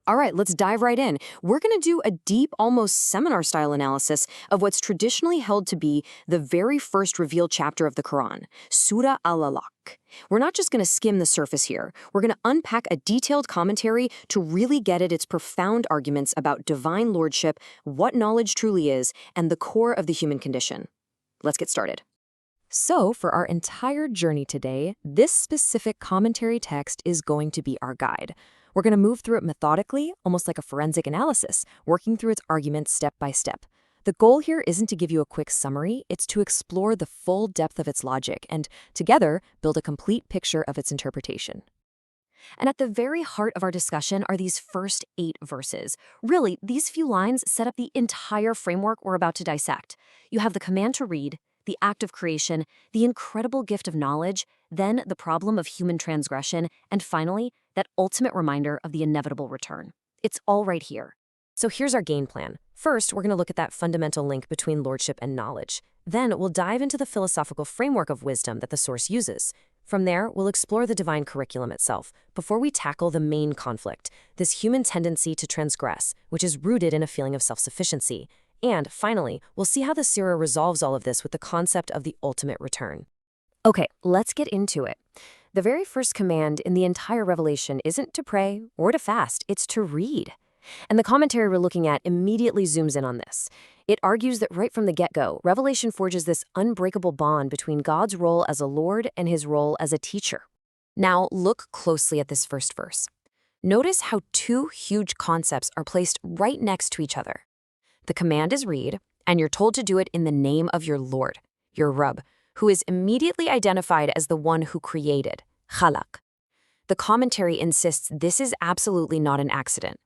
All right, let's dive right in. We're going to do a deep, almost seminar-style analysis of what's traditionally held to be the very first revealed chapter of the Qur'an, Surah Al Alaq. We're not just going to skim the surface here. We're going to unpack a detailed commentary to really get at its profound arguments about divine lordship, what knowledge truly is, and the core of the human condition. Let's get started. So, for our entire journey today, this specific commentary text is going to be our guide. We're going to move through it methodically, almost like a forensic analysis, working through its arguments step by step. The goal here isn't to give you a quick summary, it's to explore the full depth of its logic and, together, build a complete picture of its interpretation. And at the very heart of our discussion are these first 8 verses. Really, these few lines set up the entire framework we're about to dissect. You have the command to read, the act of creation, the incredible gift of knowledge, then the problem of human transgression, and finally, that ultimate reminder of the inevitable return. It's all right here. So here's our game plan. First, we're going to look at that fundamental link between lordship and knowledge. Then we'll dive into the philosophical framework of wisdom that the source uses. From there, we'll explore the divine curriculum itself, before we tackle the main conflict, this human tendency to transgress, which is rooted in a feeling of self-sufficiency. And finally, we'll see how the surah resolves all of this with the concept of the ultimate return. Okay, let's get into it. The very first command in the entire revelation isn't to pray or to fast, it's to read. And the commentary we're looking at immediately zooms in on this. It argues that right from the get-go, Revelation forges this unbreakable bond between God's role as a Lord and his role as a teacher. Now, look closely at this first verse. Notice how 2 huge concepts are placed right next to each other. The command is read, and you're told to do it in the name of your Lord, your Rabb, who is immediately identified as the one who created, Khalaq. The commentary insists this is absolutely not an accident.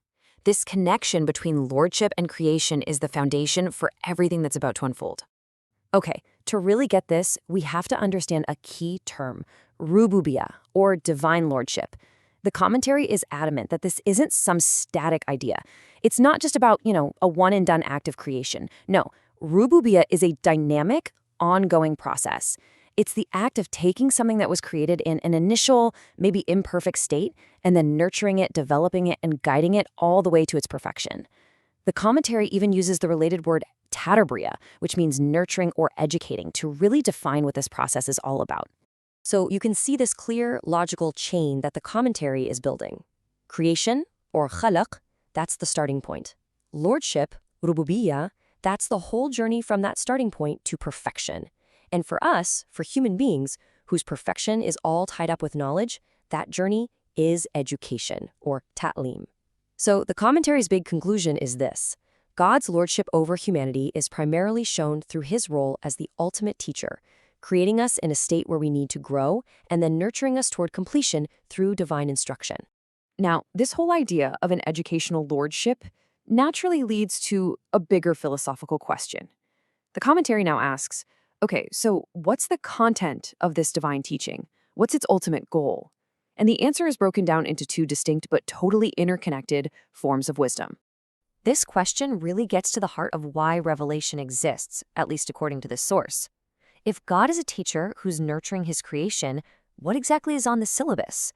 This connection between lordship and creation is the foundation for everything that's about to unfold. Okay, to really get this, we have to understand a key term, rububiyyah, or divine lordship. The commentary is adamant that this isn't some static idea. It's not just about, a one-and-done act of creation. No, rububiyyah is a dynamic, ongoing process. It's the act of taking something that was created in an initial, maybe imperfect state, and then nurturing it, developing it, and guiding it all the way to its perfection. The commentary even uses the related word tadabriya, which means nurturing or educating, to really define what this process is all about. So you can see this clear, logical chain that the commentary is building. Creation, or khalaq, that's the starting point. Lordship, rububiyyah, that's the whole journey from that starting point to perfection. And for us, for human beings, whose perfection is all tied up with knowledge, that journey is education, or ta'lim. So the commentary's big conclusion is this. God's lordship over humanity is primarily shown through his role as the ultimate teacher, creating us in a state where we need to grow, and then nurturing us toward completion through divine instruction. Now, this whole idea of an educational lordship naturally leads to a bigger philosophical question. The commentary now asks, okay, so what's the content of this divine teaching? What's its ultimate goal? And the answer is broken down into 2 distinct but totally interconnected forms of wisdom. This question really gets to the heart of why revelation exists, at least according to this source. If God is a teacher who's nurturing his creation, what exactly is on the syllabus?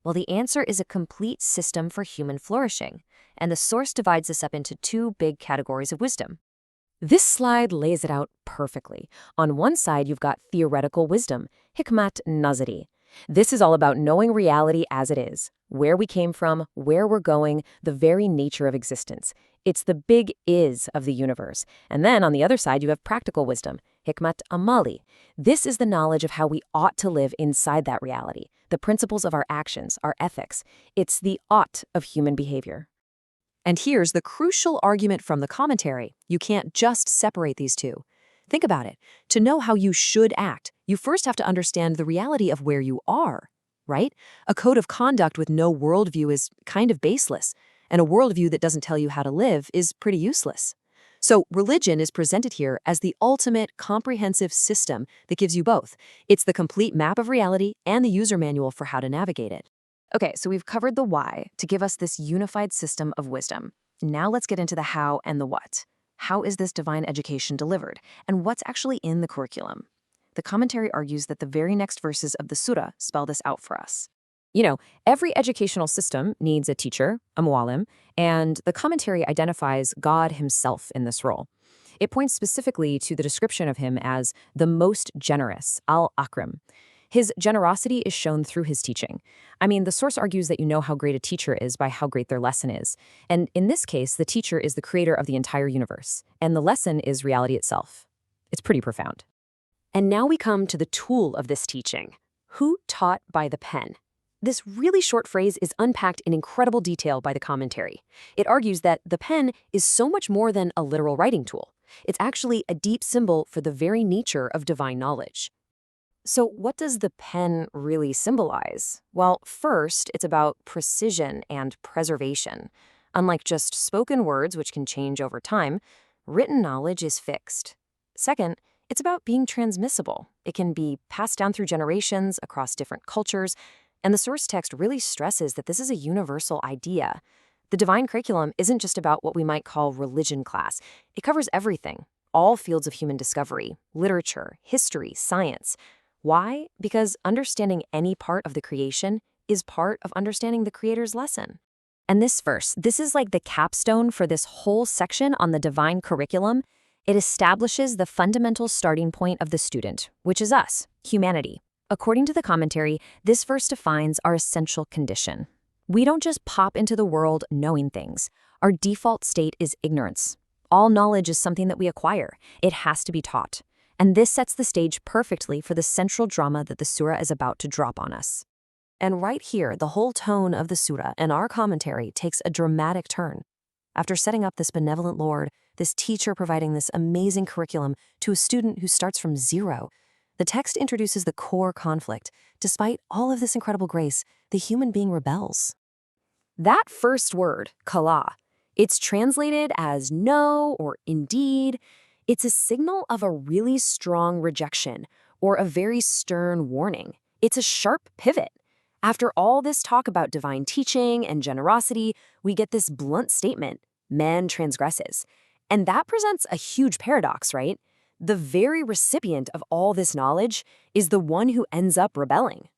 Well, the answer is a complete system for human flourishing, and the source divides this up into 2 big categories of wisdom. This slide lays it out perfectly. On one side, you've got theoretical wisdom, hikmat nazari. This is all about knowing reality as it is, where we came from, where we're going, the very nature of existence. It's the big is of the universe. And then on the other side, you have practical wisdom, hikmat amali. This is the knowledge of how we ought to live inside that reality, the principles of our actions, our ethics. It's the ought of human behavior. And here's the crucial argument from the commentary. You can't just separate these 2. Think about it. To know how you should act, you first have to understand the reality of where you are, right? A code of conduct with no worldview is kind of baseless, and a worldview that doesn't tell you how to live is pretty useless. So religion is presented here as the ultimate comprehensive system that gives you both. It's the complete map of reality and the user manual for how to navigate it. Okay, so we've covered the why to give us this unified system of wisdom. Now let's get into the how and the what. How is this divine education delivered? And what's actually in the curriculum? The commentary argues that the very next verses of the surah spell this out for us. You know, every educational system needs a teacher, a mu'allim, and the commentary identifies God himself in this role. It points specifically to the description of him as the most generous, al-akram. His generosity is shown through his teaching. I mean, the source argues that you know how great a teacher is by how great their lesson is. And in this case, the teacher is the creator of the entire universe, and the lesson is reality itself. It's pretty profound. And now we come to the tool of this teaching. Who taught by the pen? This really short phrase is unpacked in incredible detail by the commentary. It argues that the pen is so much more than a literal writing tool. It's actually a deep symbol for the very nature of divine knowledge. So what does the pen really symbolize? Well, first, it's about precision and preservation. Unlike just spoken words, which can change over time, written knowledge is fixed. Second, it's about being transmissible. It can be passed down through generations across different cultures, and the source text really stresses that this is a universal idea. The divine curriculum isn't just about what we might call religion class. It covers everything, all fields of human discovery, literature, history, science. Why? Because understanding any part of the creation is part of understanding the Creator's lesson. And this verse, this is like the capstone for this whole section on the divine curriculum. It establishes the fundamental starting point of the student, which is us, humanity. According to the commentary, this verse defines our essential condition. We don't just pop into the world knowing things. Our default state is ignorance. All knowledge is something that we acquire. It has to be taught. And this sets the stage perfectly for the central drama that the surah is about to drop on us. And right here, the whole tone of the surah and our commentary takes a dramatic turn. After setting up this benevolent Lord, this teacher providing this amazing curriculum to a student who starts from zero, the text introduces the core conflict. Despite all of this incredible grace, the human being rebels. That first word, kala, it's translated as no or indeed. It's a signal of a really strong rejection or a very stern warning. It's a sharp pivot. After all this talk about divine teaching and generosity, we get this blunt statement, man transgresses. And that presents a huge paradox, right? The very recipient of all this knowledge is the one who ends up rebelling.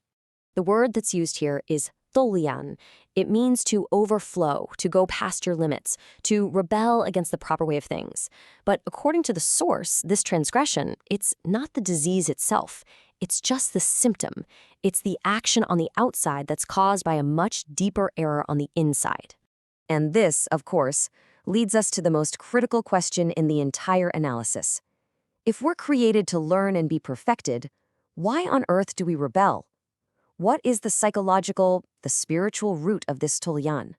The word that's used here is tholian. It means to overflow, to go past your limits, to rebel against the proper way of things. But according to the source, this transgression, it's not the disease itself. It's just the symptom. It's the action on the outside that's caused by a much deeper error on the inside. And this, of course, leads us to the most critical question in the entire analysis. If we're created to learn and be perfected, why on earth do we rebel? What is the psychological, the spiritual root of this tulyan?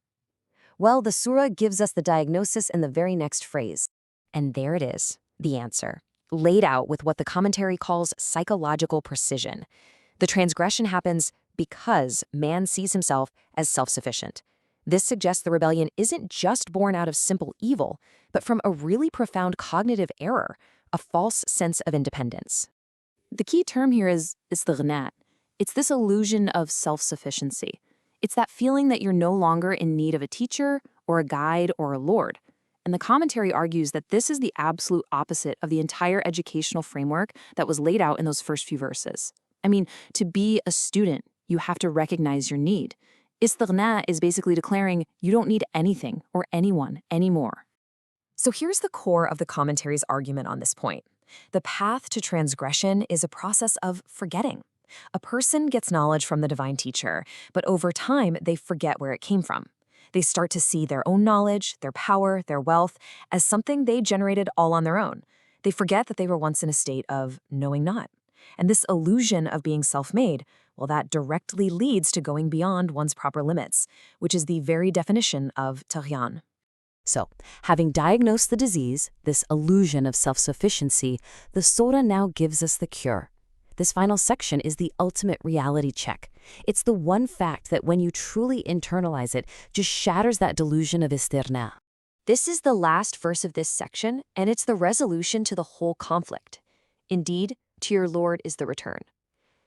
Well, the surah gives us the diagnosis in the very next phrase. And there it is, the answer, laid out with what the commentary calls psychological precision. The transgression happens because man sees himself as self-sufficient. This suggests the rebellion isn't just born out of simple evil, but from a really profound cognitive error, a false sense of independence. The key term here is istighnat. It's this illusion of self-sufficiency. It's that feeling that you're no longer in need of a teacher or a guide or a lord. And the commentary argues that this is the absolute opposite of the entire educational framework that was laid out in those first few verses. I mean, to be a student, you have to recognize your need. Istighna is basically declaring you don't need anything or anyone anymore. So here's the core of the commentary's argument on this point. The path to transgression is a process of forgetting. A person gets knowledge from the divine teacher, but over time they forget where it came from. They start to see their own knowledge, their power, their wealth as something they generated all on their own. They forget that they were once in a state of knowing not. And this illusion of being self-made, well, that directly leads to going beyond one's proper limits, which is the very definition of taghyan. So, having diagnosed the disease, this illusion of self-sufficiency, the surah now gives us the cure. This final section is the ultimate reality check. It's the one fact that when you truly internalize it, just shatters that delusion of istirna. This is the last verse of this section, and it's the resolution to the whole conflict. Indeed, to your Lord is the return.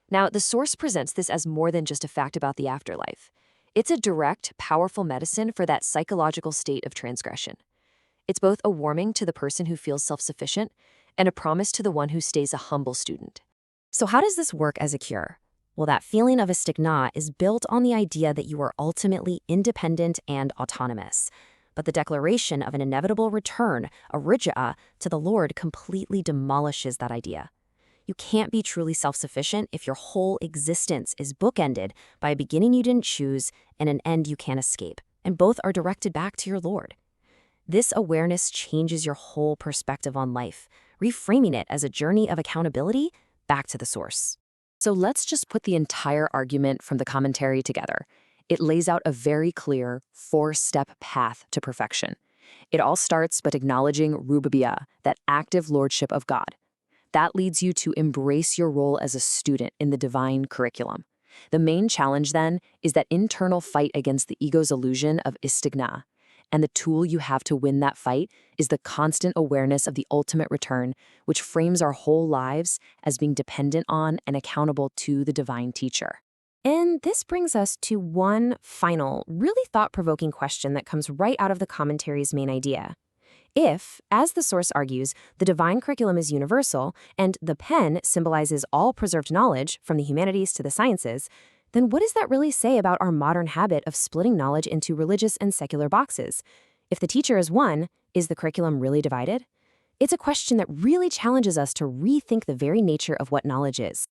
Now, the source presents this as more than just a fact about the afterlife. It's a direct, powerful medicine for that psychological state of transgression. It's both a warning to the person who feels self-sufficient and a promise to the one who stays a humble student. So how does this work as a cure? Well, that feeling of istighna is built on the idea that you are ultimately independent and autonomous. But the declaration of an inevitable return, a ruja'ah, to the Lord completely demolishes that idea. You can't be truly self-sufficient if your whole existence is bookended by a beginning you didn't choose and an end you can't escape, and both are directed back to your Lord. This awareness changes your whole perspective on life, reframing it as a journey of accountability back to the source. So let's just put the entire argument from the commentary together. It lays out a very clear 4-step path to perfection. It all starts by acknowledging rububiyah, that active lordship of God. That leads you to embrace your role as a student in the divine curriculum. The main challenge, then, is that internal fight against the ego's illusion of istighna. And the tool you have to win that fight is the constant awareness of the ultimate return, which frames our whole lives as being dependent on and accountable to the divine teacher. And this brings us to one final, really thought-provoking question that comes right out of the commentary's main idea. If, as the source argues, the divine curriculum is universal and the pen symbolizes all preserved knowledge from the humanities to the sciences, then what does that really say about our modern habit of splitting knowledge into religious and secular boxes? If the teacher is one, is the curriculum really divided? It's a question that really challenges us to rethink the very nature of what knowledge is.